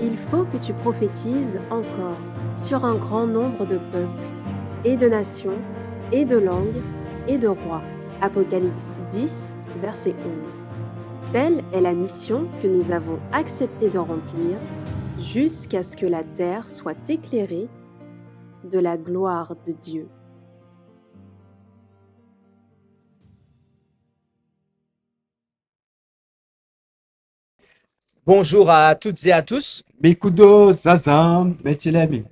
Il faut que tu prophétises encore sur un grand nombre de peuples, et de nations, et de langues, et de rois. Apocalypse 10, verset 11. Telle est la mission que nous avons accepté de remplir jusqu'à ce que la terre soit éclairée de la gloire de Dieu. Bonjour à toutes et à tous. Mikudo Zazam Metilemi.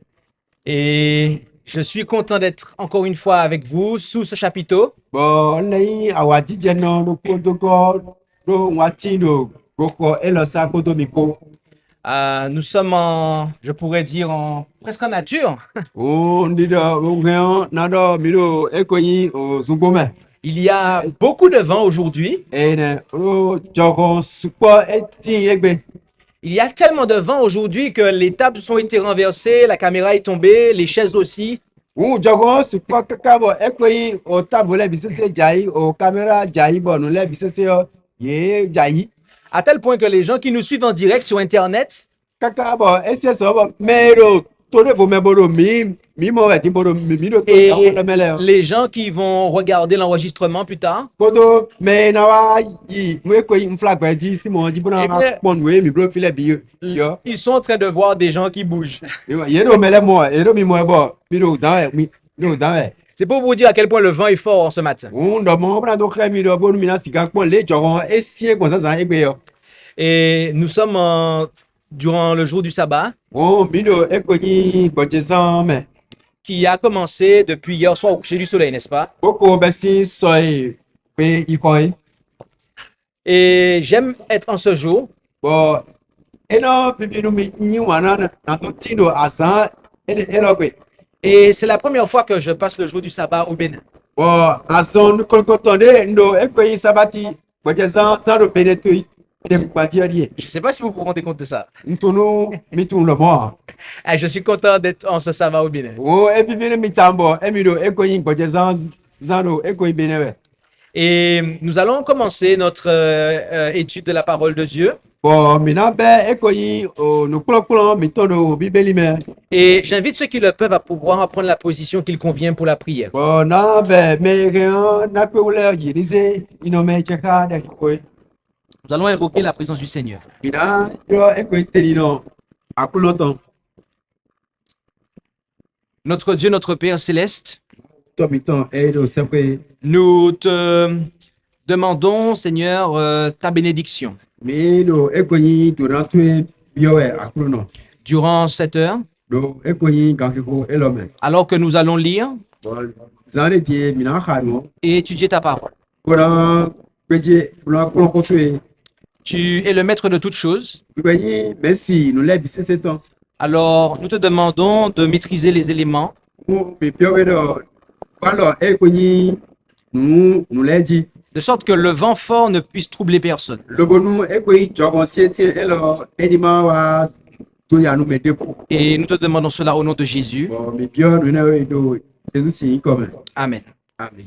Et je suis content d'être encore une fois avec vous sous ce chapiteau. Bon, lei awadi jeno no kodoko no wati no goko elosa kodomiko. Nous sommes je pourrais dire, presque en nature. O ndido ogeo nado miro ekoyi o zungome. Il y a beaucoup de vent aujourd'hui. Ene o jogo supo eti egbe. Il y a tellement de vent aujourd'hui que les tables ont été renversées, la caméra est tombée, les chaises aussi. O jogo supo kakabo ekoyi o tabole bisese jai o camera jai bonu le bisese ye jai. À tel point que les gens qui nous suivent en direct sur Internet Kakabo ese so mero tore vo meboro mi mo eti boro mi do to et ya mele. les gens qui vont regarder l'enregistrement plus tard, Kodo me na wa yi we ko yi flag ba ji si mo ji bona Eh bien, pon we mi bro file bi yo ils sont en train de voir des gens qui bougent. ye do mele mo e do mi mo bo mi do dan mi do dan C'est pour vous dire à quel point le vent est fort ce matin. un do mo bra do kra mi do bo mi na sika pon le jogon e sie kon sa egbe yo Et nous sommes durant le jour du sabbat o mi do e ko yi bo je san me qui a commencé depuis hier soir au coucher du soleil, n'est-ce pas? ko be si so e pe i ko yi Et j'aime être en ce jour bo e no bi no mi ni wana na to ti do asan e lo pe et c'est la première fois que je passe le jour du sabbat au Bénin. bon ason kolkotonde ndo ekoyi sabati bojeza saro penetui de badiari Je ne sais pas si vous vous rendez compte de ça. ntunu mitun lo mo Je suis content d'être en ce sabbat au Bénin. o ebibine mitambo emido ekoyi bojeza zaro ekoyi benewe Et nous allons commencer notre étude de la parole de Dieu. bon mina be ekoyi o no kloklo mitono bibeli me Et j'invite ceux qui le peuvent à pouvoir prendre la position qu'il convient pour la prière. bon na be me na pe ule yirize inome cheka de koyi Nous allons invoquer la présence du Seigneur. mina yo ekoyi telino akuloton Notre Dieu, notre Père céleste, tomiton edo sepe nous te demandons, Seigneur, ta bénédiction Mino ekoyi durantwe bioe akuno durant cette heure, do ekoyi gankiko elome alors que nous allons lire zane die mina khano et étudier ta parole. kora peje kula kolokotwe Tu es le maître de toutes choses. ekoyi merci nous le bisese ton Alors, nous te demandons de maîtriser les éléments mu bi bioe do alors ekoyi nous le dit de sorte que le vent fort ne puisse troubler personne. lobonu ekoyi jogon sie elo edima wa to ya no medepo Et nous te demandons cela au nom de Jésus. bon mi bio no na do Jesus si comme Amen. amen.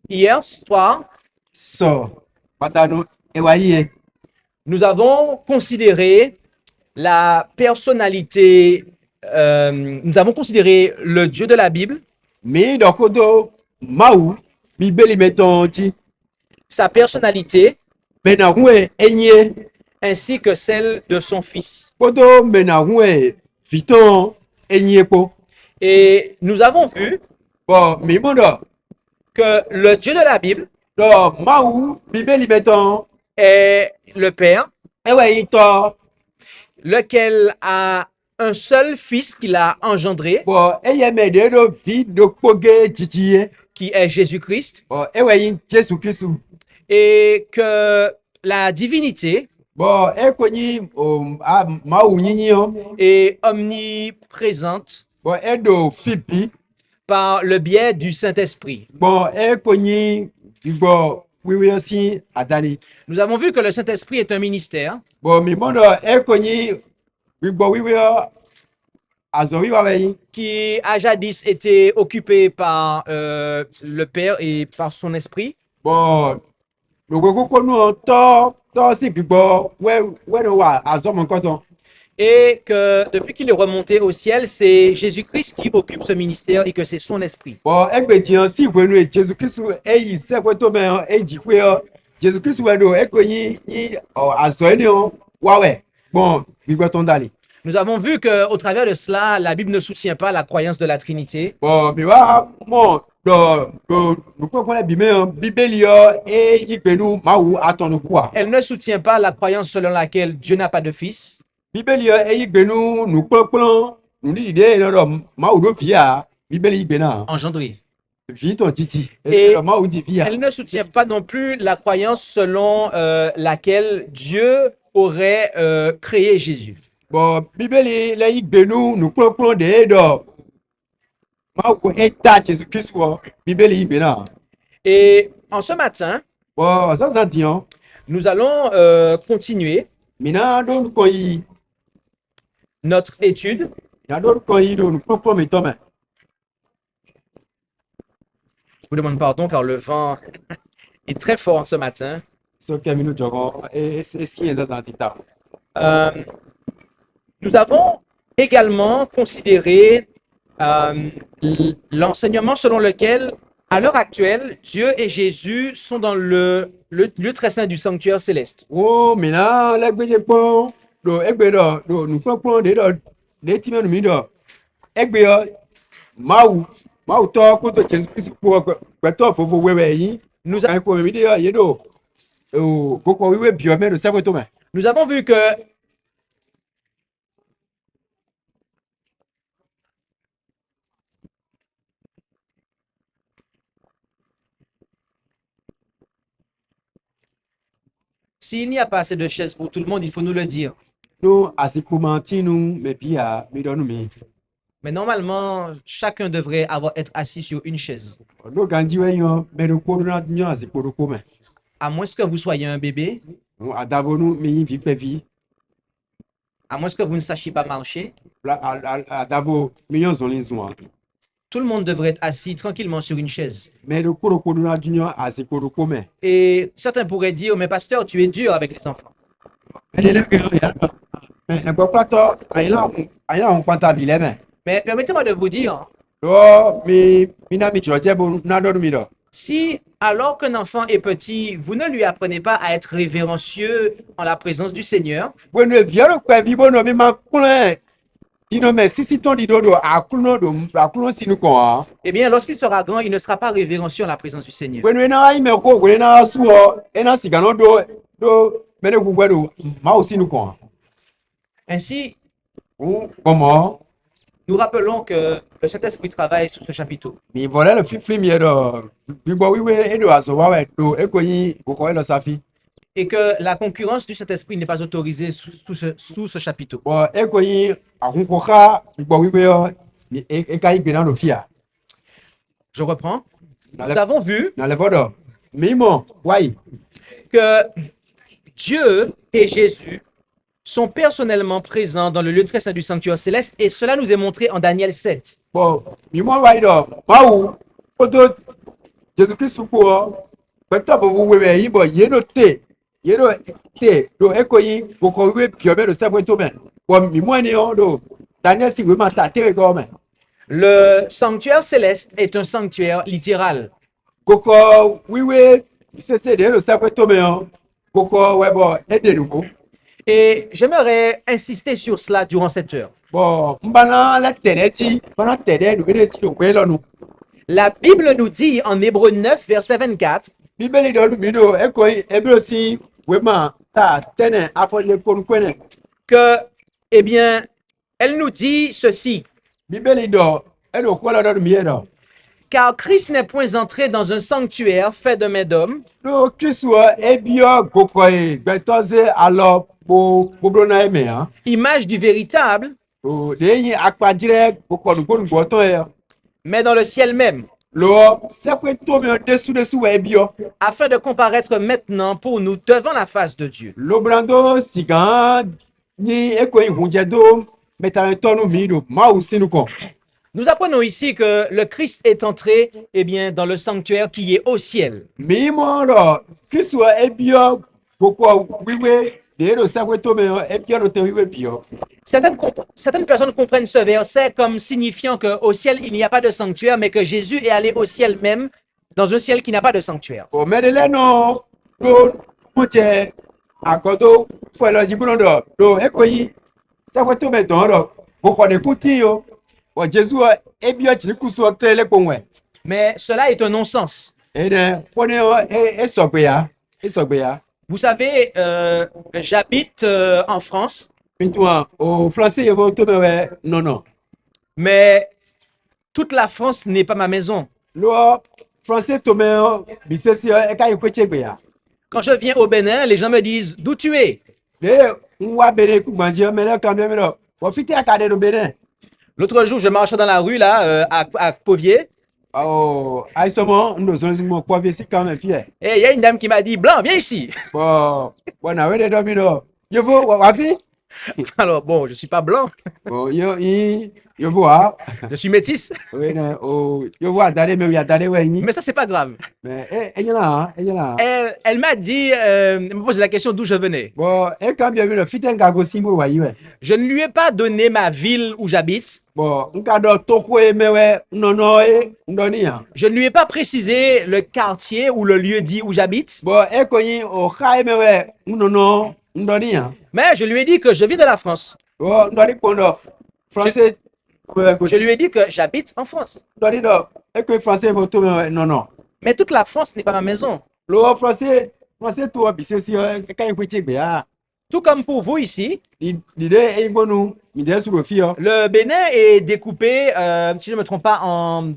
Hier soir, So patano ewaye nous avons considéré la personnalité, nous avons considéré le Dieu de la Bible, mi dokodo mau bibeli metonti sa personnalité, mena hue enye ainsi que celle de son Fils. kodo mena hue fiton enye ko Et nous avons vu bon mi mondo que le Dieu de la Bible do mau bibeli meton est le Père, ewe ito lequel a un seul Fils qu'il a engendré, bon eye mede do vi do poge titiye qui est Jésus-Christ, bon ewe Jesu Christu et que la divinité bon ekonyi mau nyinyo est omniprésente bon edo fipi par le biais du Saint-Esprit. bon ekonyi igbo wiwi si adani Nous avons vu que le Saint-Esprit est un ministère bon mi mondo ekonyi igbo wiwi azɔwi wa bɛ yi qui a jadis été occupé par le Père et par son esprit. bɔn lòkè kókó nù tɔ sí gbígbɔ wɛ wa azɔmɔ kɔtɔ Et que depuis qu'il est remonté au ciel, c'est Jésus-Christ qui occupe ce ministère et que c'est son esprit. bɔn ɛgbɛdiɛ sí ìwé nu Jésus Kristu eyi sɛkpɛ tó mɛ eyi dzikpe Jésus Kristu wɛ do ekpe yi azɔyi ni wa wɛ bɔn gbígbɛ tó ń dali. Nous avons vu qu'au travers de cela, la Bible ne soutient pas la croyance de la Trinité. Bon, mi wa mɔ dɔ nukpɔkpɔ lɛ bi mɛ bíbélì eyi gbenu mawu atɔnu kua. Elle ne soutient pas la croyance selon laquelle Dieu n'a pas de fils. Bíbélì eyi gbenu nukpɔkpɔ nunidi de yɛrɛ dɔ mawu do via bíbélì yi gbena Engendré. vi tɔn titi Et mawu di via. elle ne soutient pas non plus la croyance selon laquelle Dieu aurait créé Jésus. Bon, bíbélì lɛ yi gbenu nukpɔkpɔ de yɛ dɔ mawu eta Jésus Kristu wɔ bíbélì yi gbena. Et en ce matin, Bon, sansan diyan nous allons continuer mina do kɔn yi notre étude mina do kɔn yi do nukpɔkpɔ mi tɔ mɛ. Je vous demande pardon car le vent est très fort ce matin. Sɔkɛ minnu jɔkɔ esi yɛ sansan ti ta. Euh, nous avons également considéré l'enseignement selon lequel, à l'heure actuelle, Dieu et Jésus sont dans le lieu très saint du sanctuaire céleste. Wo mina lɛ gbedze kpɔn do egbe dɔ do nukpɔkpɔ de ti mɛ nu mi dɔ egbe yɔ mawu tɔ kótó Jésus Kristu kpɔ gbɛtɔ fofo wɛwɛ yi Nous, a- kan kpɔ mi de yɔ ye do kókó wiwe biɔ mɛ do sɛkpɛ to mɛ. nous avons vu que s'il n'y a pas assez de chaises pour tout le monde, il faut nous le dire. No asikpoma ti nu mɛ bia mi dɔ nu mi. Mais normalement, chacun devrait être assis sur une chaise. No ganji wɛ yɔ mɛ do kpɔ do na nyɔ asikpo do ko mɛ. À moins que vous soyez un bébé, Adabo nu mi yi vi kpɛ vi. à moins que vous ne sachiez pas marcher, Adabo mi yɔ zɔli zɔn. tout le monde devrait être assis tranquillement sur une chaise. Mɛ do kpɔ do na nyɔ asikpo do ko mɛ. Et certains pourraient dire, mais pasteur, tu es dur avec les enfants. Ɛgbɔkplatɔ ayila ŋun kpata bi lɛ mɛ. Mais permettez-moi de vous dire, Lɔ mi na mi dzrɔdze bo na dɔ nu mi dɔ. si alors qu'un enfant est petit, vous ne lui apprenez pas à être révérencieux en la présence du Seigneur, Wenu evia do kpɛ vi bo nɔ mi ma kplɔɛ dino mɛ sisi tɔn di do akulɔ sinu kɔn. eh bien, lorsqu'il sera grand, il ne sera pas révérencieux en la présence du Seigneur. Wenu ena ayi mɛ ko wenu ena suwɔ ena siganɔ do mɛ ne gbogbo do mawu sinu kɔn. Ainsi, Kɔmɔ nous rappelons que le Saint-Esprit travaille sur ce chapiteau. mi vɔlɛ le fifli mi yɛ dɔ gbigbɔ wiwe edo azɔ wawɛ do eko yi kokɔ elɔ safi. Et que la concurrence du Saint-Esprit n'est pas autorisée sous ce chapiteau. Bɔn eko yi akunkoka gbigbɔ wiwe yɔ mi eka yi gbena do fia. Je reprends. Nous Nalɛ avons vu nalɛ fɔ dɔ mi mɔ wayi. que Dieu et Jésus sont personnellement présents dans le lieu très saint du sanctuaire céleste et cela nous est montré en Daniel 7. Bon, mi mɔ wayi dɔ mawu koto Jesu Kristu kpɔ gbɛtɔ vovo wɛwɛ yi bɔ ye do te do eko yi kokɔ wiwe biɔ mɛ do sɛbɛn to mɛ. Bɔn mi mɔ ni yɔ do Daniel si wema ta tere gɔ mɛ. Le sanctuaire céleste est un sanctuaire littéral. Kokɔ wiwe sese de do sɛbɛn to mɛ yɔ kokɔ wɛ bɔ ede do ko. Et j'aimerais insister sur cela durant cette heure. Bon, mbana lɛ tɛnɛ ti mbana tɛnɛ do ede ti do kpe lɔ nu. La Bible nous dit en Hébreux 9, verset 24, Bíbélì dɔ lu mi do eko yi ebe si wema ta tɛnɛ afɔle konu kpɛnɛ. que, eh bien, elle nous dit ceci. Bíbélì dɔ edo kɔlɔ dɔ lu mi yɛ dɔ. Car Christ n'est point entré dans un sanctuaire fait de main d'homme, Do Kristu ebiɔ kokɔ yi gbɛtɔze alɔ gbogbo na ye mɛ hã. image du véritable, O de yi akpadzrɛ kokɔ nugbɔnugbɔtɔ yɛ. mais dans le ciel même, Lɔ sɛkoe to mi desu wɛ ebiɔ. afin de comparaître maintenant pour nous devant la face de Dieu. Lobrando sigan ni eko yi hunjɛ do mais t'as un ton nous mis, ma aussi nous con. Nous apprenons ici que le Christ est entré, eh bien, dans le sanctuaire qui est au ciel. Mais moi, là, Christ soit et bien, pourquoi, oui, oui, des nos savons tomber, et bien, nous te oui, bien. Certaines personnes comprennent ce verset comme signifiant qu'au ciel, il n'y a pas de sanctuaire, mais que Jésus est allé au ciel même, dans un ciel qui n'a pas de sanctuaire. Bon, mais là, non, non, mon Dieu, à Kodo, faut la jibou, non, non, et quoi, ça va tomber dans là, pourquoi les coutilles, bon, Jésus, et bien, tu couches sur très les cons, ouais. Mais cela est un non-sens. Et là, prenez, et sobéa, et sobéa. Vous savez, j'habite en France, Maintenant, au français, ils vont tomber, ouais, non, non. mais toute la France n'est pas ma maison. Le français tomber, bisesi, et quand il peut checker, Quand je viens au Bénin, les gens me disent d'où tu es. on va bénir, mais là, quand même, là, on fait à cadre de bénin. L'autre jour, je marchais dans la rue là, à Pauvier, Oh, aïsement, nous sommes quoi, ici, quand même, fier. et il y a une dame qui m'a dit Blanc, viens ici. Bon, on a des domino. Je veux, wafi? Alors bon, je suis pas blanc, Oh, je vois. je suis métisse, Oui, oh, je vois, d'aller, mais il y a d'aller, ouais, mais ça c'est pas grave. mais, il y en a, il y en a. Elle m'a dit, elle me posé la question d'où je venais. Bon, et quand bien vu le fit un gago simbo, ouais. Je ne lui ai pas donné ma ville où j'habite. Bon, on cadre toko, mais ouais, non, non, on donne rien. Je ne lui ai pas précisé le quartier ou le lieu dit où j'habite. Bon, et quand il au khai, mais ouais, non, non, on donne rien. Mais je lui ai dit que je vis de la France. Bon, on donne quoi, français, Je lui ai dit que j'habite en France. donne, et que français, vont tomber, non, non. Mais toute la France n'est pas ma maison. Le français, toi, bisesi, quand il peut checker, ah. Tout comme pour vous ici, L'idée est bonne, nous, l'idée sur le fil. le Bénin est découpé, si je ne me trompe pas, en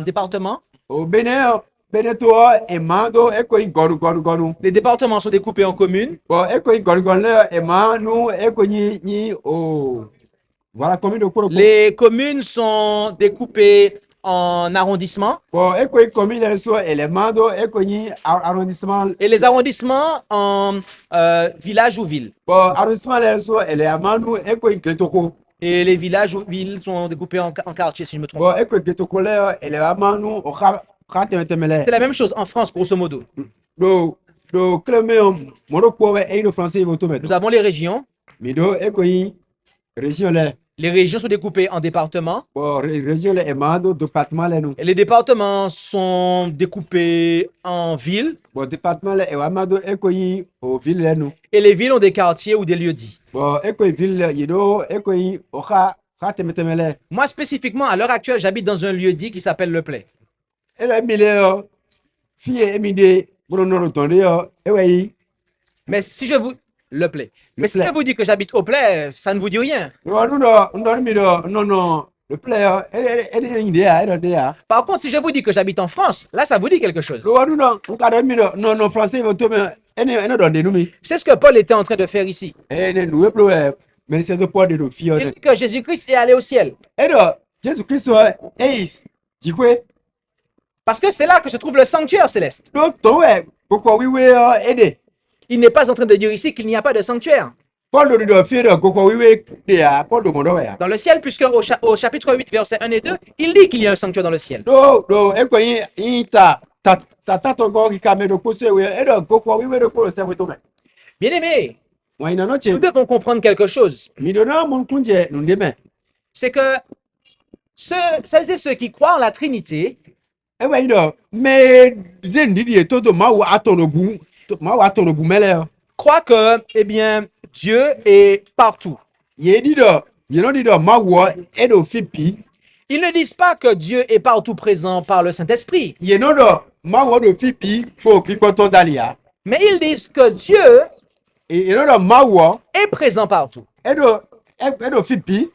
départements. Au Bénin, Bénin, toi, et Mando, et quoi, il gonu. Les départements sont découpés en communes. Bon, et quoi, il gonu, et Mando, et quoi, ni, oh. Voilà, combien de cours. Les communes sont découpées en arrondissements Bon, et quoi, comme il est soit, et les Mando, et quoi, ni, arrondissement. et les arrondissements en villages ou villes. Bon, arrondissement, les soit, et les Mando, et quoi, il toko. Et les villages ou villes sont découpés en quartiers, si je ne me trompe Bon, pas. et quoi, il toko, et les Mando, au C'est la même chose en France, grosso modo. Donc, clairement, mon quoi, et le français, il va tout mettre. Nous avons les régions. Mais donc, et quoi, région, là. Les régions sont découpées en départements. Bon, région, là, et Mando, département, là, nous. Et les départements sont découpés en villes. Bon, département, là, et Mando, et quoi, au ville, là, nous. Et les villes ont des quartiers ou des lieux dits. Bon, et quoi, ville, là, et quoi, au cas, là. Moi, spécifiquement, à l'heure actuelle, j'habite dans un lieu dit qui s'appelle Le Play. Et là, mille, fille, et midi, bon, non, attendez, et ouais, Mais si je vous... Le Play. Mais si Play. je vous dis que j'habite au Play, ça ne vous dit rien. non, non, le player, elle est une idée, elle est une idée. Par contre, si je vous dis que j'habite en France, là, ça vous dit quelque chose. Non, on cadre mille, non, français, vous tomber, elle est dans des noms, C'est ce que Paul était en train de faire ici. elle est nous, mais c'est de poids de nos filles. Il dit que Jésus-Christ est allé au ciel. Et là, Jésus-Christ, est, dis quoi? Parce que c'est là que se trouve le sanctuaire céleste. Donc, toi, pourquoi oui, aider? Il n'est pas en train de dire ici qu'il n'y a pas de sanctuaire Paul de faire, pourquoi oui, Paul de mon ouais. dans le ciel, puisque au chapitre 8, versets 1 et 2, il dit qu'il y a un sanctuaire dans le ciel. Donc, et quoi, il ta ton corps qui camé de pousser, et donc, pourquoi oui, le cours, c'est vous tomber. Bien aimé, Moi, il en a nous devons comprendre quelque chose. Millionnaire, mon congé, nous demain. C'est que celles et ceux qui croient en la Trinité Eh ouais, non, mais Zendidi est tout de ma ou à ton bout, ma ou à ton bout, mais là, croient que, eh bien, Dieu est partout. il est dit, il est dit, ma ou est au fipi, Ils ne disent pas que Dieu est partout présent par le Saint-Esprit, il est non, ma ou de fipi, pour qui quand on d'alia, mais ils disent que Dieu et non, ma ou est présent partout. est de fipi,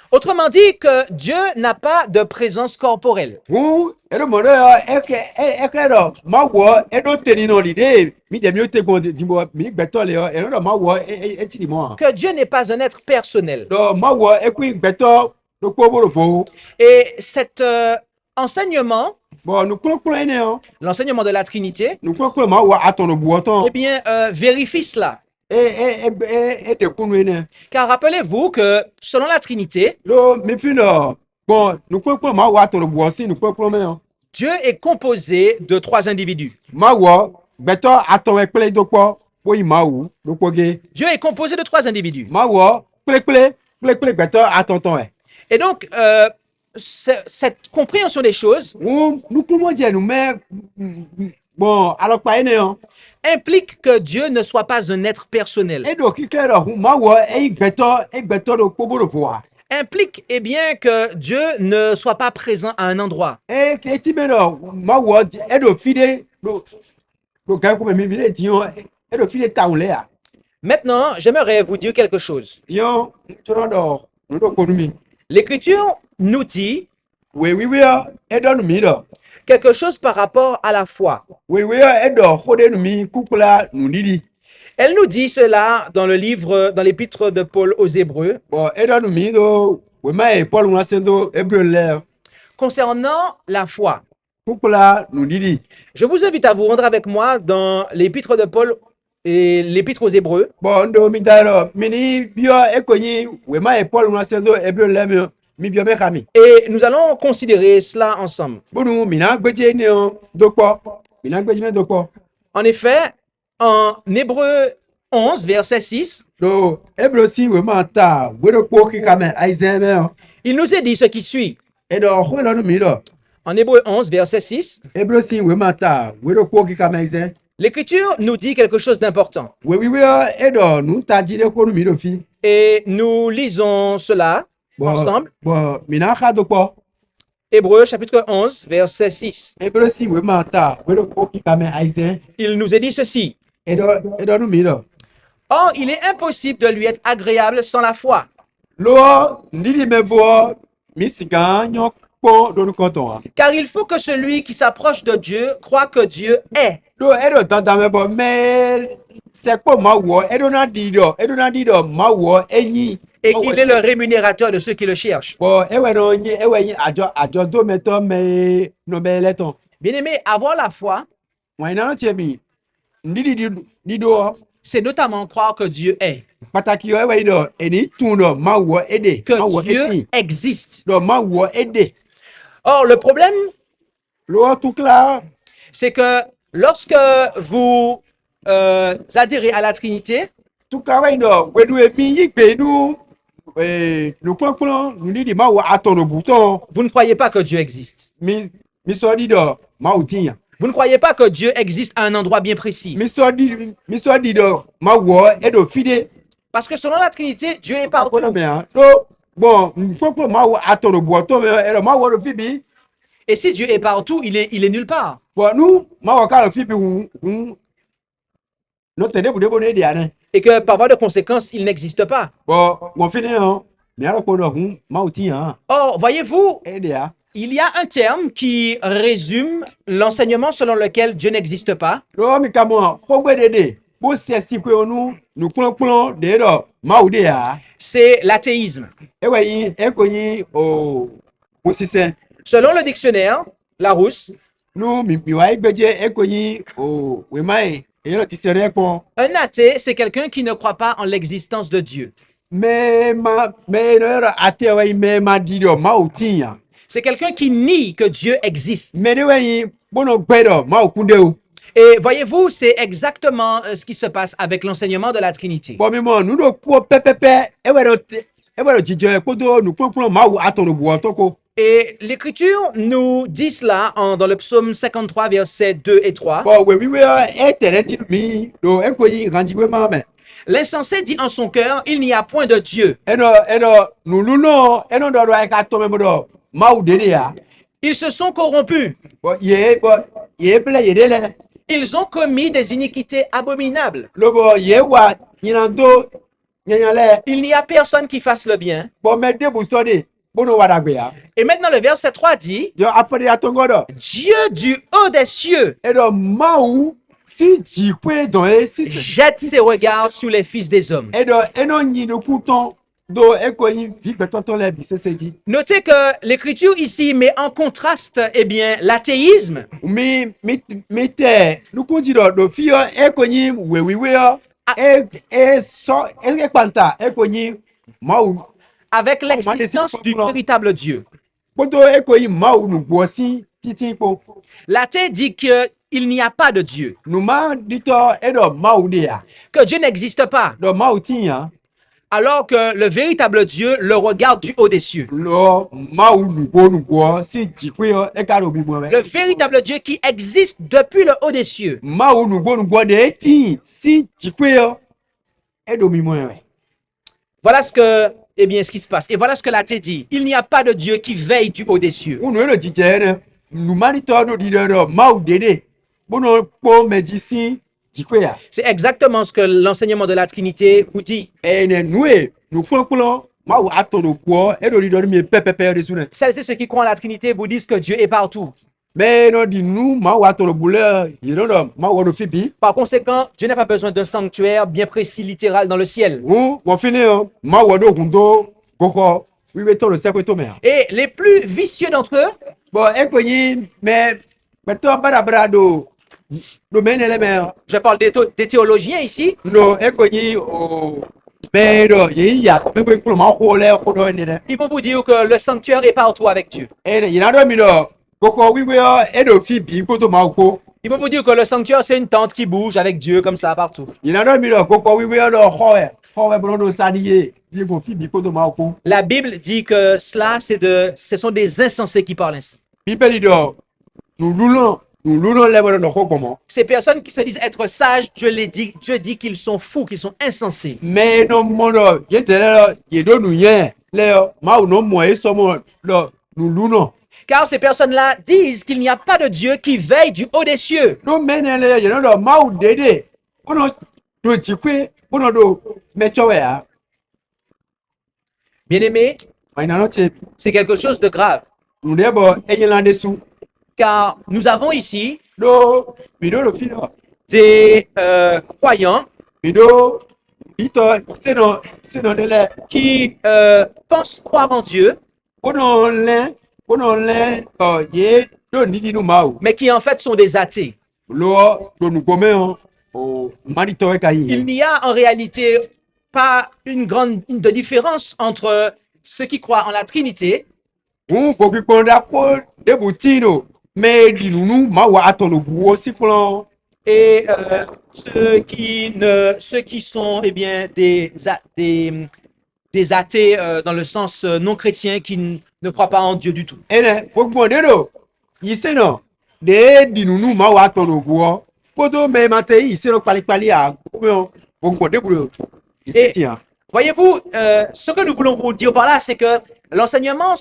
Autrement dit, que Dieu n'a pas de présence corporelle. ou est de mon est clair, ma ou est de tenir dans l'idée, mi de mieux te gon di mo mi gbeto le et non, ma ou est ti mo. Que Dieu n'est pas un être personnel. Donc, ma ou est qui gbeto, le quoi le faux. Et cet enseignement, Bon, nous croyons, l'enseignement de la Trinité, nous croyons ma ou à ton bout autant. eh bien, vérifie cela. de kunu ene. Car rappelez-vous que selon la Trinité, Lo mi fi no bon nu kpekpe ma wo atoro bu si nu kpekpe me yo. Dieu est composé de trois individus. Ma wo gbetɔ atɔ ekple do kpɔ wo yi ma wu do kpɔ ge. Dieu est composé de trois individus. Ma wo kple gbetɔ atɔtɔ ɛ. Et donc, cette compréhension des choses Wo nukumo je nu me bon alɔkpa ene yo. implique que Dieu ne soit pas un être personnel. Edo kike ro ma wo gbetɔ do kpɔ bo do voa. Implique, eh bien, que Dieu ne soit pas présent à un endroit. Eti me no ma wo edo fide do ka ko me mi le ti yo edo fide ta ule a. Maintenant, j'aimerais vous dire quelque chose. Yo toro do nu do ko nu mi. L'Écriture nous dit We edo nu mi do. quelque chose par rapport à la foi. We edo khode nu mi kukula nu didi. Elle nous dit cela dans l'épître de Paul aux Hébreux, Bon edo nu mi do we mai Paul na sendo Hébreu le concernant la foi. kukula nu didi. Je vous invite à vous rendre avec moi dans l'épître de Paul et l'épître aux Hébreux. Bon ndo mi daro mini bio ekonyi we mai Paul na sendo Hébreu le mi bio me kami. Et nous allons considérer cela ensemble. Bonu mina gbeje ni o do kpɔ. Mina gbeje me do kpɔ. En effet, en Hébreux 11, verset 6, Do Hébreu si we ma ta we do kpɔ kika me Isaiah me o. il nous est dit ce qui suit. Edo khome lo nu mi do. En Hébreux 11, verset 6, Hébreu si we ma ta we do kpɔ kika me Isaiah. l'Écriture nous dit quelque chose d'important. We edo nu ta ji de ko nu mi do fi. Et nous lisons cela ensemble. Bon mina kha do kpɔ. Hébreux chapitre 11, verset 6. Hébreu si we ma ta we do kpɔ kika me Isaiah. Il nous est dit ceci. Edo nu mi do. Or, il est impossible de lui être agréable sans la foi. Lo ndidi me vo mi sika nyo kpɔ do nu kɔtɔ. Car il faut que celui qui s'approche de Dieu croit que Dieu est. Do edo tanta me bo me se kpɔ ma wo edo na di do ma wo enyi. Et il est le rémunérateur de ceux qui le cherchent. Bon ewe nyi ajo do me to me no be le ton. Bien-aimé, avoir la foi, Wa ina no che mi ndidi di do c'est notamment croire que Dieu est, pataki yo ewe do eni tun do ma wo ede que ma wo Dieu eti existe. do ma wo ede. Or, le problème, Lo tout clair. c'est que lorsque vous adhérez à la Trinité, Tout clair wa do we du emi yi pe nu nu pon nu di ma wo aton do bouton vous ne croyez pas que Dieu existe. mi so di do ma wo tinya. Vous ne croyez pas que Dieu existe à un endroit bien précis. Mi so di do ma wo edo fide. Parce que selon la Trinité, Dieu est partout. Akona me a. Do bon npopo ma wo aton do bouton me edo ma wo do fibi. Et si Dieu est partout, il est nulle part. Bon nous ma wo ka do fibi no tende bu de bo ne dia ne. Et que par voie de conséquence, il n'existe pas. Bon on fini hein. Mais alors ko do ma wo ti hein. Or, voyez-vous, E dia. il y a un terme qui résume l'enseignement selon lequel Dieu n'existe pas. Do mi ka mo ko gbe dede. Bo se si pe onu nu klon de do ma wo de ya. C'est l'athéisme. E we yin e ko yin o sisen. Selon le dictionnaire Larousse, Nu mi wa gbeje e ko yin o we mai e lo ti sere pon. un athée, c'est quelqu'un qui ne croit pas en l'existence de Dieu. Me no ate wa me ma di do ma wo ti yan. C'est quelqu'un qui nie que Dieu existe. Me de we yin bono gbe do ma wo kunde o. Et voyez-vous, c'est exactement ce qui se passe avec l'enseignement de la Trinité. Bon mi mo nu do po pepepe e we do jijo e ko do nu klon ma wo aton do bu oton ko. Et l'Écriture nous dit cela dans le psaume 53, versets 2 et 3. Bon we e tere ti mi do e ko yin ranji we ma me. L'insensé dit en son cœur, il n'y a point de Dieu. Eno nu no do e ka to me bo do ma wo de ya. Ils se sont corrompus. Bon ye ple ye de le. Ils ont commis des iniquités abominables. Lo bo ye wa yin do nyan le. Il n'y a personne qui fasse le bien. Bon me de bu so de bono wa da gbe ya. Et maintenant, le verset 3 dit, Yo apere atongo do. Dieu du haut des cieux Edo ma wo si ji kwe don e si se. jette ses regards sur les fils des hommes. Edo eno nyi no kuton do e ko yin vi gbe tonton le bi se di. Notez que l'Écriture ici met en contraste, eh bien, l'athéisme Mi te nu kun ji do fi yo e ko yin we yo e so e kwanta e konyi mau avec l'existence du véritable Dieu. poto e konyi mau nu gwosi titi po L'athée dit qu'il n'y a pas de Dieu, nu ma dito e do mau de ya que Dieu n'existe pas, do mau tinya alors que le véritable Dieu le regarde du haut des cieux. lo mau nu gwo si jikwe e ka ro bi mo Le véritable Dieu qui existe depuis le haut des cieux. mau nu gwo de ti si jikwe e do mi mo Voilà ce qui se passe. Et voilà ce que l'athée dit. Il n'y a pas de Dieu qui veille du haut des cieux. unu ero jije ne nu ma dito do di do mau dede bono po medicine jikwe ya C'est exactement ce que l'enseignement de la Trinité vous dit. ene nue nu kpokplo mau atono kwo e do di do mi pepepe de sune Celles et ceux qui croient en la Trinité vous disent que Dieu est partout. mais no di nu mau atono bule you know mau do fibi Par conséquent, Dieu n'a pas besoin d'un sanctuaire bien précis, littéral dans le ciel. mon fini mau do hundo koko wi be to le sekwe to me Et les plus vicieux d'entre eux, bon e konyi mais to bada do menele me je parle des théologiens ici, no e konyi o mais do yi ya me ko klo ma ko le ko do ni de ils vont vous dire que le sanctuaire est partout avec Dieu. ene yina do mi do koko wi we e do fibi ko to ma ko Ils vont vous dire que le sanctuaire, c'est une tente qui bouge avec Dieu comme ça partout. yina do mi do koko wi we do ho bro do sadiye ni ko fibi ko to ma ko La Bible dit que ce sont des insensés qui parlent ainsi. bibeli do nous loulons le bon do ko comment Ces personnes qui se disent être sages, Dieu dit qu'ils sont fous, qu'ils sont insensés. mais no mono ye do nu ye le ma no mo e so mo do nous loulons Car ces personnes-là disent qu'il n'y a pas de Dieu qui veille du haut des cieux. do menele ye no do ma u dede ono do jikwe ono do mechowe ya Bien-aimés, maina no che c'est quelque chose de grave. nous debo enyela desu Car nous avons ici do mi do fino des croyants mi do ito seno de le qui pensent croire en Dieu, ono le ye do nidi nu mau mais qui en fait sont des athées. lo do nu gome o manito e kai Il n'y a en réalité pas de différence entre ceux qui croient en la Trinité un faut que konda ko de butino mais di nunu ma wa atono buo si plan et ceux qui sont des athées dans le sens non chrétien qui ne croient pas en Dieu du tout. ene faut que de do yiseno de di nunu ma wa atono buo poto me mate yiseno pali a faut que de buo Et voyez-vous, ce que nous voulons vous dire par là, c'est que l'enseignement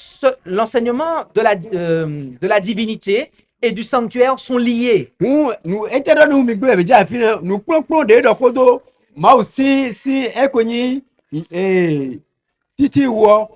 de la divinité et du sanctuaire sont liés. nous etero nu mi gbe be ja fi nu kpon de do foto ma o si ekonyi titi wo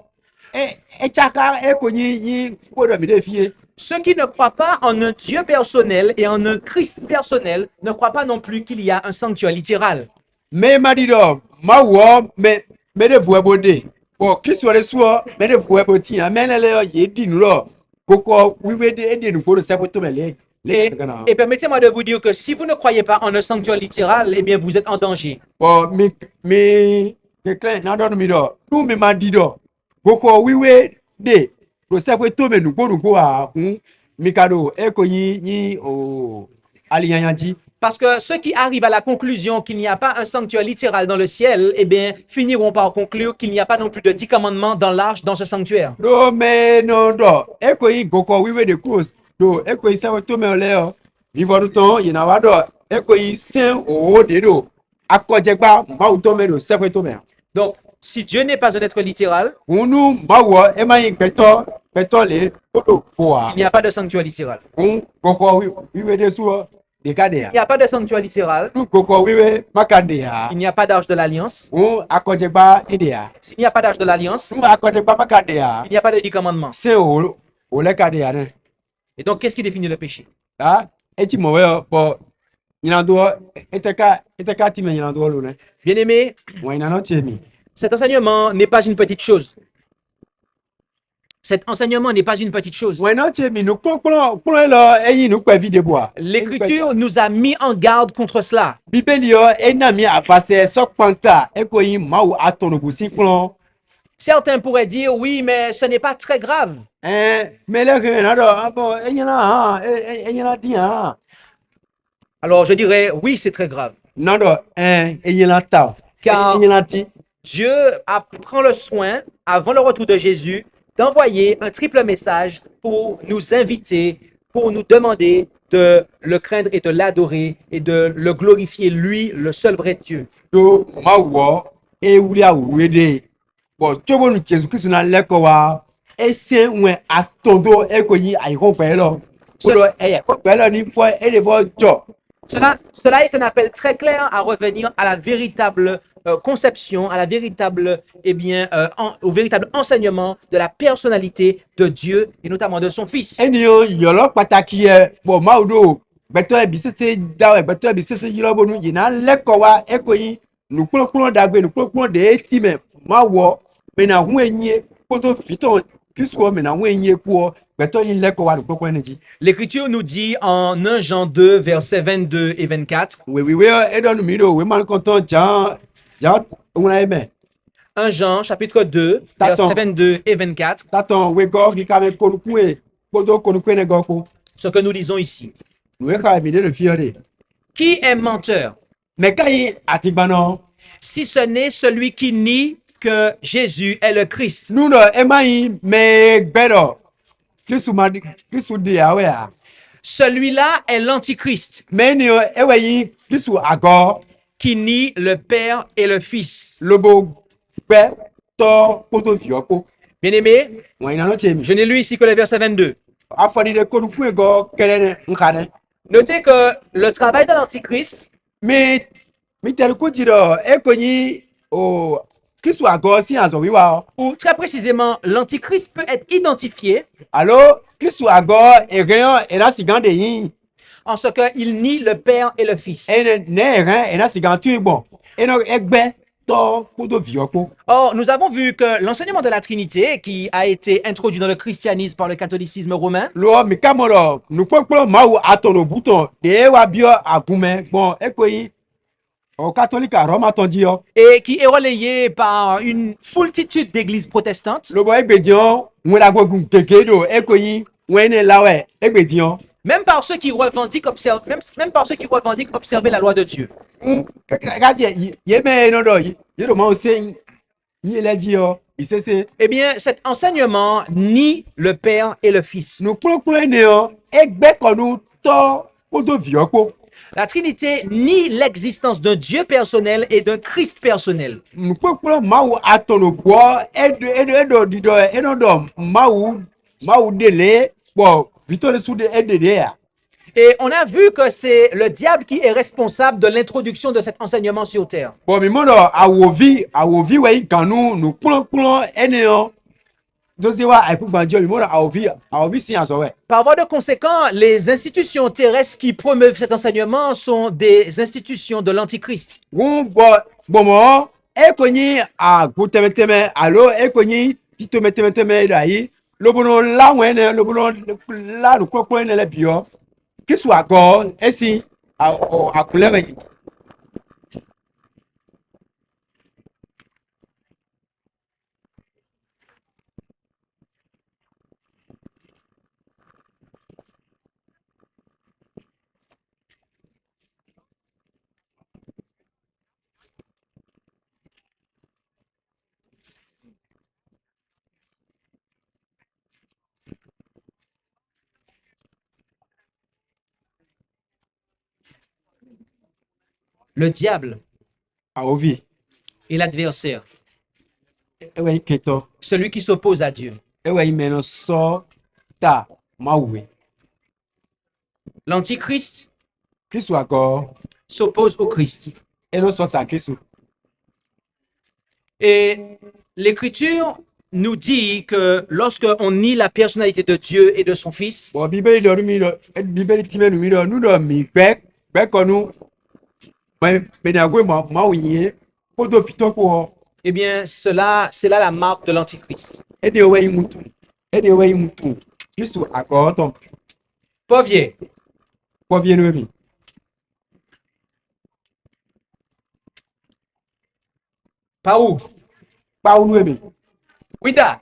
chaka ekonyi yi fodo mi de fie Ceux qui ne croient pas en un Dieu personnel et en un Christ personnel ne croient pas non plus qu'il y a un sanctuaire littéral. me madido ma wo me de vo bode o kristo le so me de vo boti amenele ye di nu lo koko wiwe de ede nu ko se foto mele Et permettez-moi de vous dire que si vous ne croyez pas en un sanctuaire littéral, eh bien vous êtes en danger. o mi ke kle na do mi do nu mi madido koko wiwe de ko se foto me nu ko a mi kado ekonyi o aliyanyanji Parce que ceux qui arrivent à la conclusion qu'il n'y a pas un sanctuaire littéral dans le ciel, eh bien, finiront par conclure qu'il n'y a pas non plus de 10 commandements dans l'arche dans ce sanctuaire. do me no do ekoyi koko wiwe de close do ekoyi se foto me le o vivre ton yina wa do ekoyi sen o de do akojegba ma uto me do se foto me Donc, si Dieu n'est pas un être littéral, unu ma wo e ma yin peto le foto foa il n'y a pas de sanctuaire littéral. koko wiwe de suo de kade Il n'y a pas de sanctuaire littéral. nu koko wiwe makande ya Il n'y a pas d'arche de l'alliance. akojegba ede ya S'il n'y a pas d'arche de l'alliance, akojegba makande ya il n'y a pas de 10 commandements. se o le kade ya ne Et donc, qu'est-ce qui définit le péché? ah eti mo we bo yina do eteka ti me yina do lo ne Bien-aimés, wa yina no chemi cet enseignement n'est pas une petite chose. Cet enseignement n'est pas une petite chose. Wɛn náà tiẹ̀ mi nu kpọ́nkpọ́n lọ ẹyin nu pẹ̀ vi de bua. L'Écriture nous a mis en garde contre cela. Bíbélì yọ ẹ̀nà mi àfàsẹ̀ sọ́kpọ̀ntà ẹ̀kọ́ yin máa àtọ̀nùbùsí kplọ́n. Certains pourraient dire, oui, mais ce n'est pas très grave. Mẹ́lẹ́kìn náà dọ̀ bọ̀ ẹ̀yin náà hàn ẹ̀yin náà dín hàn. Alors je dirais, oui, c'est très grave. Náà dọ̀ ẹ̀yin náà ta Car ẹ̀yin náà dín. Dieu prend le soin, avant le retour de Jésus, d'envoyer un triple message pour nous inviter, pour nous demander de le craindre et de l'adorer et de le glorifier, lui, le seul vrai Dieu. Do máa wọ̀ ewúrẹ́ àwòrán de. Bọ̀ tóbó nu Jésù Kristu náà lẹ́kọ̀ọ́ wa ẹsẹ̀ wọn àtọ̀dọ̀ ẹ̀kọ́ yin àyíkọ́ pẹ̀ lọ. Kólọ̀ ẹ̀yẹ̀kọ́ pẹ̀ lọ ní fọ́ ẹ̀dẹ̀ fọ́ jọ. Cela est un appel très clair à revenir à la véritable conception, à la véritable, au véritable enseignement de la personnalité de Dieu et notamment de son Fils. Ènìyàn yọ̀lọ́ pàtàkì ẹ̀ bọ̀ máa do gbẹ̀tọ́ ẹ̀bí sẹ́sẹ́ dáwọ̀ gbẹ̀tọ́ ẹ̀bí sẹ́sẹ́ yìí lọ́bọ̀nù yìí náà lẹ́kọ̀ọ́ wa ẹ̀kọ́ yin nùkúlọ̀kúlọ̀ dàgbé nùkúlọ̀kúlọ̀ dè é tì mẹ́ máa wọ̀ mẹ́nà hún ẹ̀yìn kótó fìtọ̀ kíṣùwọ̀ mẹ́nà hún ẹ̀yìn kú ọ gbẹ̀tọ́ yin lẹ́kọ̀ọ́ wa nùkúlọ̀kúlọ̀ ẹ̀ nìjí. L'Écriture nous dit en 1 Jean 2, versets 22 et 24, Wèwíwé ẹ̀dọ́nù mi do wèé máa ń kọ́ntọ́ jà òun ẹ̀ mẹ́. 1 Jean chapitre 2, T'attends. versets 22 et 24, Tàtàn wégọ́ kíkà mẹ́ konukú ẹ̀ kótó konukú ẹ̀ nẹ́gọ́ kó. ce que nous lisons ici. Wèé ká ẹ̀mí dé le fi ọ́ de. Qui est menteur, Mẹ́ká yìí àtìgbà náà. si ce n'est celui qui nie que Jésus est le Christ? Nous ẹ máa yin mẹ́gbẹ́rọ̀ Kristu di àwẹ̀ à. Celui-là est l'Antichrist, Mẹ́ni ẹ wẹ̀ yin Kristu àgọ́ qui nie le Père et le Fils. lobo gbẹ́ tọ́ kótó fìọ́ kó. Bien-aimés, Wọ́n iná lọ́tì mi. je n'ai lu ici que le verset 22. Afọdídé konukú ẹ̀ gọ́ kẹlẹ́ ní nǹkan ní. Notez que le travail de l'Antichrist, Mi tẹ̀lé kó ti dọ̀ ẹ kò yin o Kristu àgọ́ sí àzọ̀ wíwá ọ. ou très précisément, l'Antichrist peut être identifié Àló Kristu àgọ́ ẹ̀rẹ́yàn ẹ̀rá sìgán dè yín. en ce qu'il nie le Père et le Fils. Ẹ̀rẹ́ ẹ̀rẹ́ ẹ̀rá sìgán tún ìgbọ̀n. Ẹgbẹ́ tọ́ kótó fìọ́ kó. Or, nous avons vu que l'enseignement de la Trinité, qui a été introduit dans le christianisme par le catholicisme romain, Lọ mi ká mọ̀ lọ nùpọ̀pọ̀ máa wo àtọ̀nà bùtàn dè wá bí ọ àgùnmẹ̀ gbọ̀n ẹ kò yin ọ kátólíkì àrọ́ tán jí ọ. et qui est relayé par une foultitude d'églises protestantes, Lọ́bọ̀ ẹgbẹ̀dì ọ wọn làgbọ̀gùn gègé dò ẹ kò yin wọn ẹni láwẹ̀ ẹgbẹ̀dì ọ. même par ceux qui revendiquent observer la loi de Dieu. Kájẹ yé mẹ́ iná dọ̀ yé dò máa ń ṣe yín lẹ́jì ọ ìṣẹ́ṣe. Eh bien, cet enseignement nie le Père et le Fils. Nùpọ̀pọ̀ ẹni ọ ẹgbẹ́ kọ̀ọ̀nù tọ́ kótó fìọ́ kó. La Trinité nie l'existence d'un Dieu personnel et d'un Christ personnel. Nùpọ̀pọ̀ máa wo àtọ̀nà bọ̀ ẹ̀dọ̀ dídọ̀ ẹ̀dọ̀ dọ̀ máa wo délé pọ̀ Victor Soude ẹ̀dẹ̀dẹ̀ à. Et on a vu que c'est le diable qui est responsable de l'introduction de cet enseignement sur terre. Bon, mi mọ̀nà àwòví wẹ̀yìn kànú nù kúlọ̀kúlọ̀ ẹni ọ. Dọ́sí wa àìkúgbàjọ́ mi mọ̀nà àwòví sí àzọ̀wẹ̀. Par voie de conséquent, les institutions terrestres qui promeuvent cet enseignement sont des institutions de l'Antichrist. Wọ́n bọ̀mọ̀ ẹ kò ní àgbo tẹ́mẹ́tẹ́mẹ́ àlọ́ ẹ kò ní títọ́mẹ́ tẹ́mẹ́tẹ́mẹ́ rà yìí lóbodò láwọn ẹni lóbodò lánàá kúlọ̀kúlọ̀ ẹni lẹ́bi ọ. Kristu àgọ́ ẹ sì àkúlẹ̀wẹ̀ yìí. Le diable Àwòví est l'adversaire, ẹ wẹ̀yìn kẹtọ celui qui s'oppose à Dieu. ẹ wẹ̀yìn mẹ́nà sọ tá máa wùwẹ̀. L'Antichrist Kristu àgọ́ s'oppose au Christ. ẹ lọ sọ tá Kristu. Et l'Écriture nous dit que lorsque on nie la personnalité de Dieu et de son Fils, Bon, Bíbélì dọ̀ mi dọ̀ Bíbélì tí mẹ́nu mi dọ̀ nù dọ̀ mi gbẹ́kọ̀nù mẹ́nàgbé máa wù yín kótó fìtọ́ kó ọ. eh bien, c'est là la marque de l'Antichrist. Ẹ dẹ̀ wẹ̀yìn mùtù ɛdeɛ wɔyi mu tu kristu akɔɔtɔ Povier. kɔvie no mi Paou. kpawo no mi Ouida.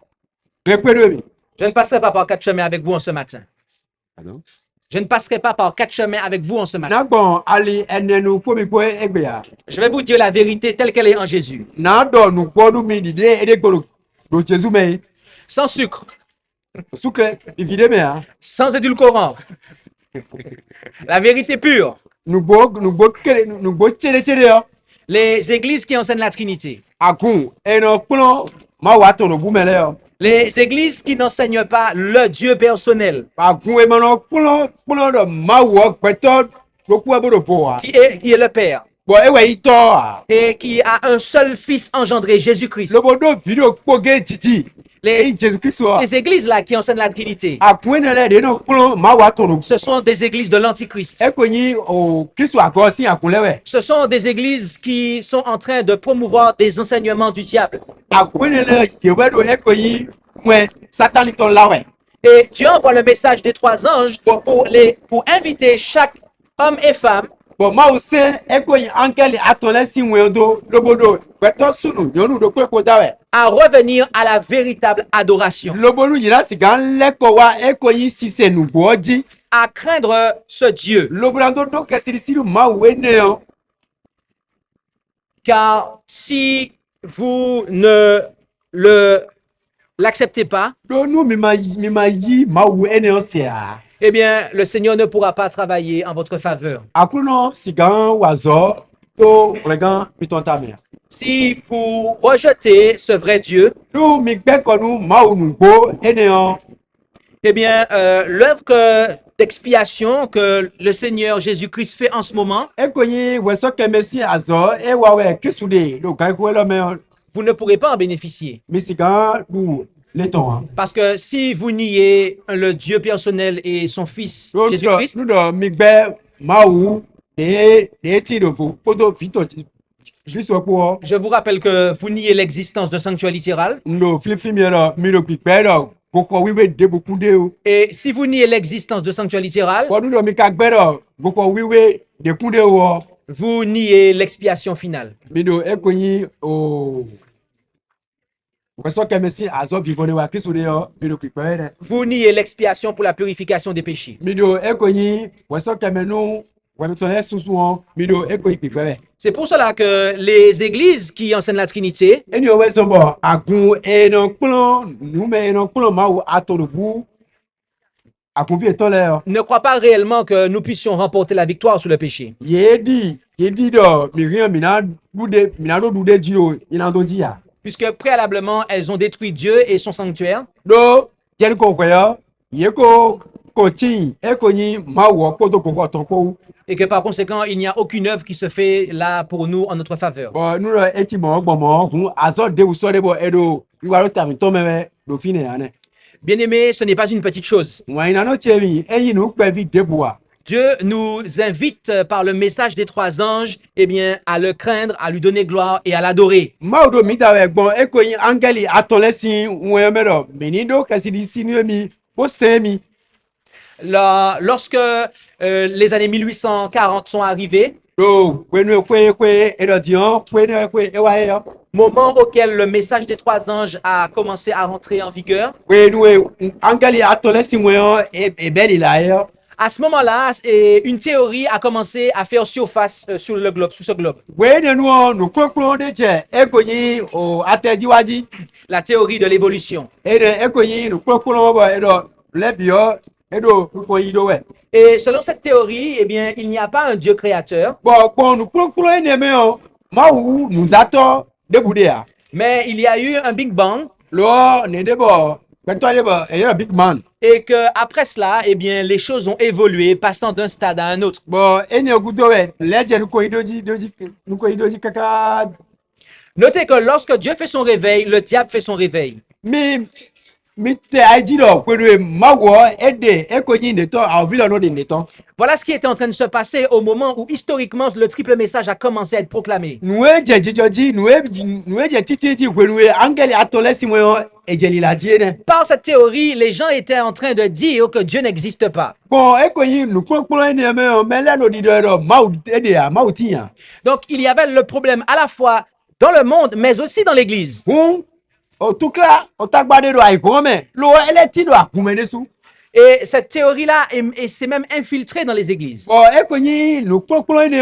pɛpɛ no mi. Je ne passerai pas par quatre chemins avec vous en ce matin. Pardon? Je ne passerai pas par quatre chemins avec vous en ce matin. Nagbɔn ali ɛnɛ nu kpomi kpɔ egbea Je vais vous dire la vérité telle qu'elle est en Jésus. nadɔ nugbɔnu mi dide edegbolo do Jesu mɛ ye Sans sucre, sukɛ ivi de mɛ ha sans édulcorant. La vérité pure. nugbo kele nugbo tsedetsede yɔ Les églises qui enseignent la Trinité. akun ɛnɔ kplɔ ma wa tɔnɔ bu mɛ lɛ yɔ Les églises qui n'enseignent pas le Dieu personnel, akun emanɔ kplɔ dɔ ma wɔ gbɛtɔ doku ɛbɔ do po wa qui est le Père, bɔn ewɛ yi tɔ a et qui a un seul Fils engendré, Jésus-Christ. lobodo vi do kpoge titi eyi Les, Jesu Kristu wa les églises là qui enseignent la Trinité, akun ɛnɛ lɛ de nɔ kplɔ ma wa tɔnɔ ce sont des églises de l'Antichrist. ekonyi o Kristu agɔ si akun lɛ wɛ. Ce sont des églises qui sont en train de promouvoir des enseignements du diable. Akwene le yewe do ekoyi mwe satani ton la wɛ. Et Dieu envoie le message des trois anges pour inviter chaque homme et femme Bon mawu se ekoyi ankeli atɔn lɛ si mwe do lobodo gbɛtɔ sunu nyɔnu do kpe ko da wɛ. à revenir à la véritable adoration, Lobonu yina siga lɛ kɔ wa ekoyi sise nugbɔ dzi. à craindre ce Dieu. Lobrando do kɛsirisiri mawu ene yɔ. Car si vous ne l'acceptez pas, Do nu mi ma yi mawu ene yɔ sia. eh bien, le Seigneur ne pourra pas travailler en votre faveur. Akuno siga wazɔ to wlɛgan mitɔn ta mɛ. Si vous rejetez ce vrai Dieu, Nu mi gbɛ kɔnu mawu nugbo ene yɔ. eh bien, l'œuvre d'expiation que le Seigneur Jésus-Christ fait en ce moment, Ekoyi wɛsɔ kɛmɛ si azɔ ewa wɛ Kristu de do gan ko lɔ mɛ vous ne pourrez pas en bénéficier. misiga du le tɔn. Parce que si vous niez le Dieu personnel et son Fils Jésus-Christ, Nu dɔ mi gbɛ mawu de ti do fo kodo fitɔ Kristu kpɔ je vous rappelle que vous niez l'existence de sanctuaire littéral. ndo filifi mi dɔ mi do gbɛgbɛ dɔ gokɔ wiwe de bokun de o. Et si vous niez l'existence de sanctuaire littéral, Bɔn nu dɔ mi ka gbɛ dɔ gokɔ wiwe de kun de wɔ. vous niez l'expiation finale. Mi do ekoyi o wɛsɔ kɛmɛ si azɔ vivɔ de wa Kristu de yɔ mi do gbɛgbɛ dɛ. Vous niez l'expiation pour la purification des péchés. Mi do ekoyi wɛsɔ kɛmɛ nu wɛmitɔlɛ susu wɔn mi do ekoyi gbɛgbɛ. C'est pour cela que les églises qui enseignent la Trinité Eni o wɛ sɔbɔ agun enɔ kplɔ numɛ enɔ kplɔ mawu atɔnubu akunfi etɔ lɛ yɔ. ne croient pas réellement que nous puissions remporter la victoire sur le péché. Yedi dɔ miriam mina do du de dzi o yina do dzi ya. Puisque préalablement, elles ont détruit Dieu et son sanctuaire. Do jɛni ko kɔɛ yɔ ye ko tsi ekonyi mawu kpoto koko tɔn ko. Et que par conséquent, il n'y a aucune œuvre qui se fait là pour nous en notre faveur. Bɔn nu dɔ eti mɔ gbɔmɔ kun azɔ dewu sɔ de bɔ edo iwa do tami tɔmɛ bɛ do fi ne yanɛ. Bien-aimés, ce n'est pas une petite chose. Ŋun yina no tse mi eyi nu kpɛvi debua. Dieu nous invite par le message des trois anges, eh bien, à le craindre, à lui donner gloire et à l'adorer. Mawu do mi da wɛ gbɔn ekoyi angeli atɔn lɛ si ŋun mɛ dɔ mini do kasidi si nu mi ko sɛ mi. Lorsque les années 1840 sont arrivées, Do kwenu kwe edo dion kwenu kwe ewa yɔ. moment auquel le message des trois anges a commencé à rentrer en vigueur, Kwenu angeli atɔn lɛ si ŋun yɔ ebɛli la yɔ. à ce moment-là, une théorie a commencé à faire surface sur le globe, sur ce globe. Kwenu nu kplɔkplɔ de cɛ ekoyi o atɛdziwadzi. La théorie de l'évolution. Ede ekoyi nu kplɔkplɔ bɔ edo lɛbiɔ edo kpɔnyi do wɛ. Et selon cette théorie, eh bien, il n'y a pas un Dieu créateur, Bɔn kpɔn nu kplɔkplɔ ene mɛ o mawu nudatɔ debu de ya. mais il y a eu un Big Bang Lɔ ne de bɔ gbɛtɔ de bɔ eyɔ big man. et que après cela, eh bien, les choses ont évolué, passant d'un stade à un autre. Bɔn eni ogudo wɛ lɛjɛ nukoyi doji kaka. Notez que lorsque Dieu fait son réveil, le diable fait son réveil. Mi mi te aji do kwenu mawo ede ekonyi neto avilo no de neto Voilà ce qui était en train de se passer au moment où historiquement le triple message a commencé à être proclamé. nuwe je jijoji nuwe je titi kwenu angeli atole simo ejeli la jene Par cette théorie, les gens étaient en train de dire que Dieu n'existe pas. bon ekonyi nukpokpolo ene me mele no di do mau ede a mau tiya Donc il y avait le problème à la fois dans le monde, mais aussi dans l'Église. o tukla o tagbade do aikome lo ele ti do akumene su Et cette théorie-là s'est même infiltrée dans les églises. bon ekonyi nukpokpolo ene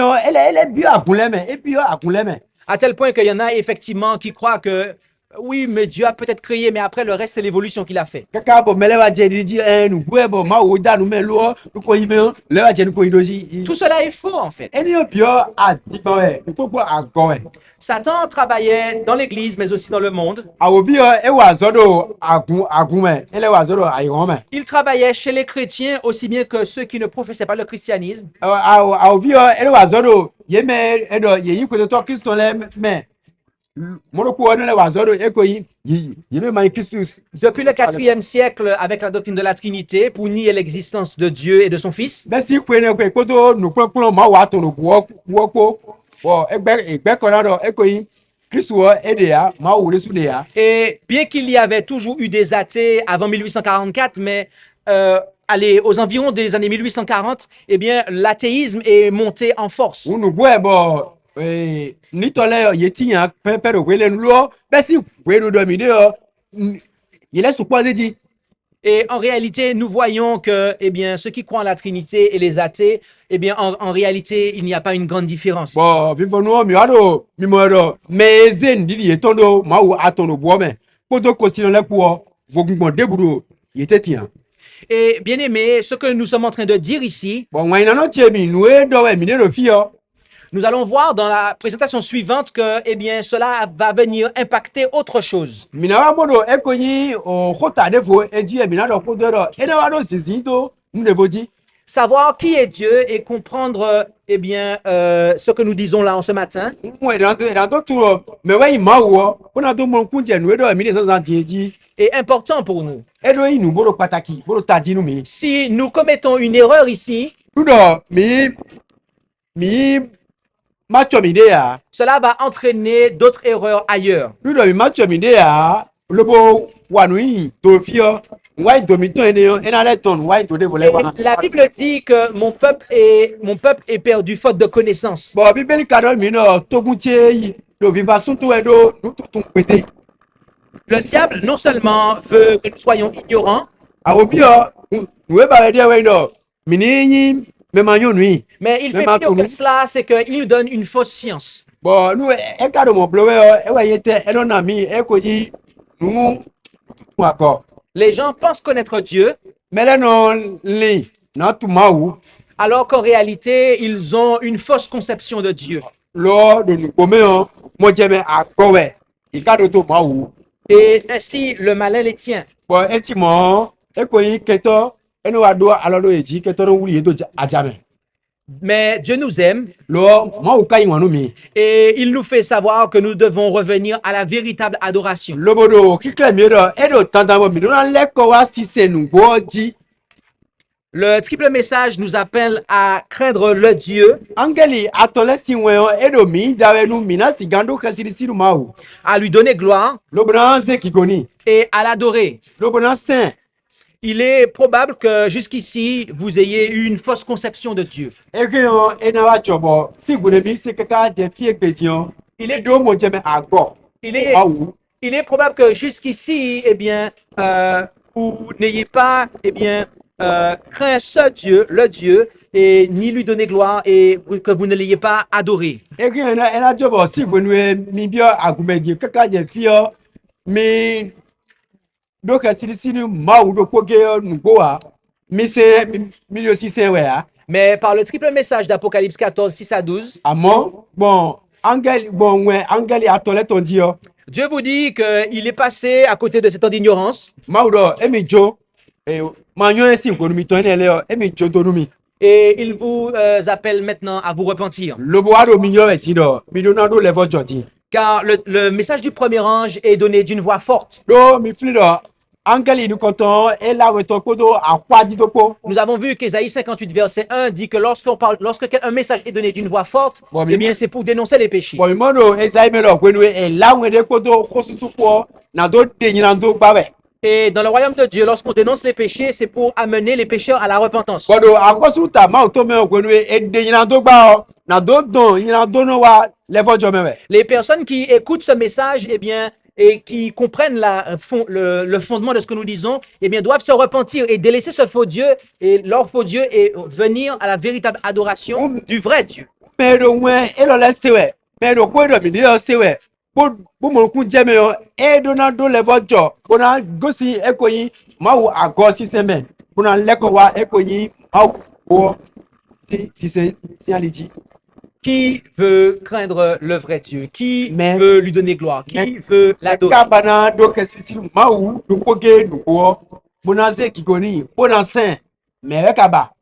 ele bio akunleme e bio akunleme À tel point qu'il y en a effectivement qui croient que oui, mais Dieu a peut-être créé, mais après le reste, c'est l'évolution qu'il a fait. kaka bo mele wa je di nu gwe bo ma wo da nu me lo ko yime le wa je nu ko idoji Tout cela est faux en fait. eni o bio adigo e popo ago e Satan travaillait dans l'église, mais aussi dans le monde. awo bio e wa zodo agun me ele wa zodo ayo me Il travaillait chez les chrétiens aussi bien que ceux qui ne professaient pas le christianisme. awo bio ele wa zodo ye me edo ye yi ko to kristo le me monoko ne le wa zodo e ko yi me man christus Depuis le 4e siècle, avec la doctrine de la Trinité, pour nier l'existence de Dieu et de son Fils. be si ko ne ko ko to nu pon ma wa to no wo ko wo egbe ko na do e ko yi kristo ede ya ma wo le su de ya Et bien qu'il y avait toujours eu des athées avant 1844, mais allez, aux environs des années 1840, eh bien, l'athéisme est monté en force. unu bo e bo ni tole ye tiyan pepe ro wele nu lo be si welu do mi de o il est supposé dit Et en réalité, nous voyons que, eh bien, ceux qui croient en la Trinité et les athées, eh bien, en réalité, il n'y a pas une grande différence. bon vivo no mi ado mi mo do me zen di ye tondo ma wo atono bo me ko to ko sino le ko vogun deburo ye tetiyan Et bien aimé, ce que nous sommes en train de dire ici, bon wa ina no che mi nu e do we mi ne ro fi o nous allons voir dans la présentation suivante que, eh bien, cela va venir impacter autre chose. mi na wa mo do e ko yin o khota de fo e ji e mi na do ko do e na wa do sisi to nu de voji Savoir qui est Dieu et comprendre, eh bien, ce que nous disons là en ce matin. mo e dan to tu me we ma wo ko na to mo kun je nu e do mi ne san san ti ji Est important pour nous. e do yin nu bo do pataki bo do taji nu mi Si nous commettons une erreur ici, nu do mi ma cho mi de ya cela va entraîner d'autres erreurs ailleurs. nu do mi ma cho mi de ya lo bo wa nu yin to fi o wa do mi to ene yo ena le ton wa to de bo le Et wa la Bible dit que mon peuple est perdu faute de connaissance. bo bíbélì ka do mi no to gun che yi do vi va sun to e do nu to tun pete Le diable, non seulement veut que nous soyons ignorants, awo bi o nu e ba de we no mi ni yin me ma yo nu yin mais il Mais fait maintenant, pire que cela, c'est qu'il donne une fausse science. bon nu e ka do mo blowe o e wa yete e no na mi e ko yi nu tu akọ Les gens pensent connaître Dieu, mele no li na tu ma wu alors qu'en réalité, ils ont une fausse conception de Dieu. lo do nu ko me o mo je me akọ we i ka do to ma wu Et ainsi, le malin les tient. bon e ti mo e ko yi keto e no wa do alo do eji keto no wuli e do ajame Mais Dieu nous aime lo ma wu ka yi wanu mi et il nous fait savoir que nous devons revenir à la véritable adoration. lobodo kikle mi do e do tanda mo mi do na le ko wa si se nu bo ji Le triple message nous appelle à craindre le Dieu, angeli atole si we o e do mi dawe nu mi na si gando khasiri siru ma wu à lui donner gloire lobona se kigoni et à l'adorer. lobona saint Il est probable que jusqu'ici, vous ayez eu une fausse conception de Dieu. eke yo e na wa chobo si gune mi se kaka je fi egbetion Il e est, do mo je me agbo il est, ma wu il est probable que jusqu'ici, eh bien, vous n'ayez pas, eh bien, craint ce Dieu, le Dieu, et ni lui donner gloire et que vous ne l'ayez pas adoré. eke yo na e na chobo si gune mi bio agumeji kaka je fi o mi do khasiri siru ma wu do poge nu go wa mi se mi lo si se we a Mais par le triple message d'Apocalypse 14, 6 à 12, àmọ́ bon angeli bon we angeli atole ton di o Dieu vous dit qu'il est passé à côté de ce temps d'ignorance mawudo emi jo ma yan esi ko mi ton ele o emi jo to nu mi et il vous appelle maintenant à vous repentir. lobo wa do mi yo e ti do mi do na do level jodi Car le message du premier ange est donné d'une voix forte. do mi fli do angeli nous comptons et la retour kodo à quoi dit ko. Nous avons vu qu'Ésaïe 58, verset 1 dit que lorsque un message est donné d'une voix forte, Bon, eh bien, c'est pour dénoncer les péchés. Bon mono Esaïe melo kwenu e la ngede kodo khosusu ko na do denyina do bawe. Et dans le royaume de Dieu, lorsqu'on dénonce les péchés, c'est pour amener les pécheurs à la repentance. Bodo akosu ta ma to me kwenu e denyina do ba na do don yina do no wa levo jo mewe. Les personnes qui écoutent ce message, eh bien, et qui comprennent le fondement de ce que nous disons, eh bien, doivent se repentir et délaisser ce faux Dieu et leur faux Dieu et venir à la véritable adoration du vrai Dieu. Mais do wen e lo le sewe. Mais do ko do mi ni o sewe. Bo mo kun je me yo e do na do levo jo. Bona gosi e ko yin ma wo ago si seme. Bona leko wa e ko yin ma wo si aliji. Qui veut craindre le vrai Dieu? Qui Mais- veut lui donner gloire? Qui veut l'adorer? Kabana do kesisi ma wo do ko ge do ko. Bona ze ki goni. Bona saint. Mais kaba.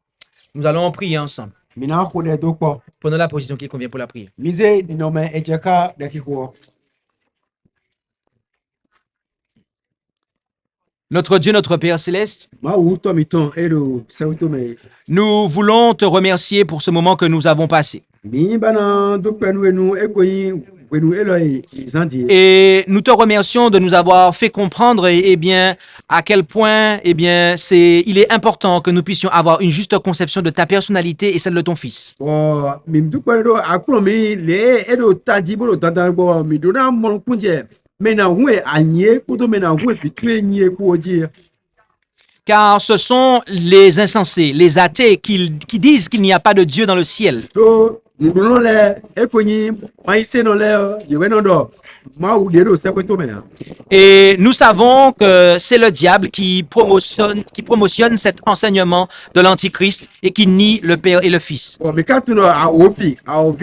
Nous allons prier ensemble. Mina ko de do ko. Prenons la position qui convient pour la prière. Mise di no me ejeka de ki ko. Notre Dieu, notre Père céleste, Ma wo to mi ton e do se to me. nous voulons te remercier pour ce moment que nous avons passé. Mi bana do penu enu e ko yin wenu e lo e zandi. Et nous te remercions de nous avoir fait comprendre, eh bien, à quel point, eh bien, il est important que nous puissions avoir une juste conception de ta personnalité et celle de ton Fils. Oh, mi du penu do aklo mi le e do taji bo do dandan bo mi do na mon kunje. Me na hue anye ko do me na hue bitue nye ko di. Car ce sont les insensés, les athées qui disent qu'il n'y a pas de Dieu dans le ciel. So mi do no le e ko yin ma ise no le ye we no do. Ma wo de do se ko to me na. Et nous savons que c'est le diable qui promotionne cet enseignement de l'Antichrist et qui nie le Père et le Fils. Oh, mi ka tu no a ofi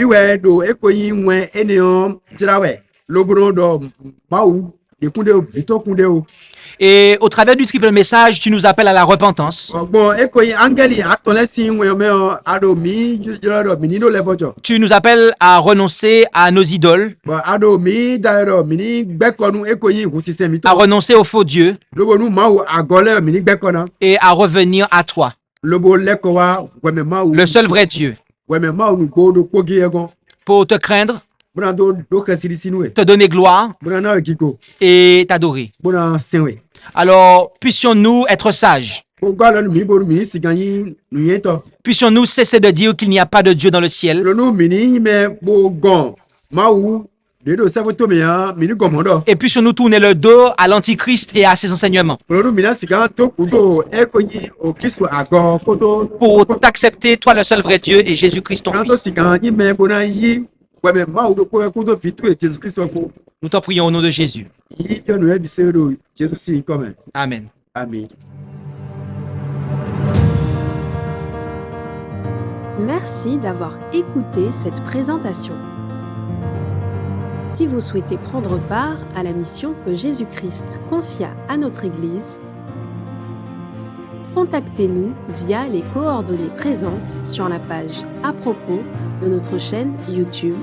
we do e ko yin we ene o jirawe. Logro do ma wo de kunde vito kunde o. Et au travers du triple message, tu nous appelles à la repentance. Bon, e ko yin angeli atole sin we me o ado mi jira do mi ni do level jo. Tu nous appelles à renoncer à nos idoles, Bon, ado mi dairo mi ni gbeko nu e ko yin hu sise mi to. à renoncer aux faux dieux Lobo nu ma wo agole mi ni gbeko na. et à revenir à toi, Lobo leko wa we me ma wo. le seul vrai Dieu, We me ma wo go do ko gi egon. pour te craindre, Bona do kesiri sinu e. te donner gloire Bona na kiko. et t'adorer. Bona senwe. Alors, puissions-nous être sages? Ko galo mi boru mi siganyi nu yeto. Puissions-nous cesser de dire qu'il n'y a pas de Dieu dans le ciel? Lo nu mi ni me bo gon. Ma wo de do se to me ya mi ni gomodo. Et puissions-nous tourner le dos à l'Antichrist et à ses enseignements Lo nu mi na sigan to kudo e ko yin o Kristo ago ko to. pour t'accepter, toi le seul vrai Dieu et Jésus-Christ ton Quand Fils? siganyi me bona yi. We me ma wo ko ko do fitu e Jesus Kristo ko. Nous t'en prions au nom de Jésus. Yi yo nu e bi se do Jesus si come. Amen. Amen. Merci d'avoir écouté cette présentation. Si vous souhaitez prendre part à la mission que Jésus-Christ confia à notre Église, contactez-nous via les coordonnées présentes sur la page à propos de notre chaîne YouTube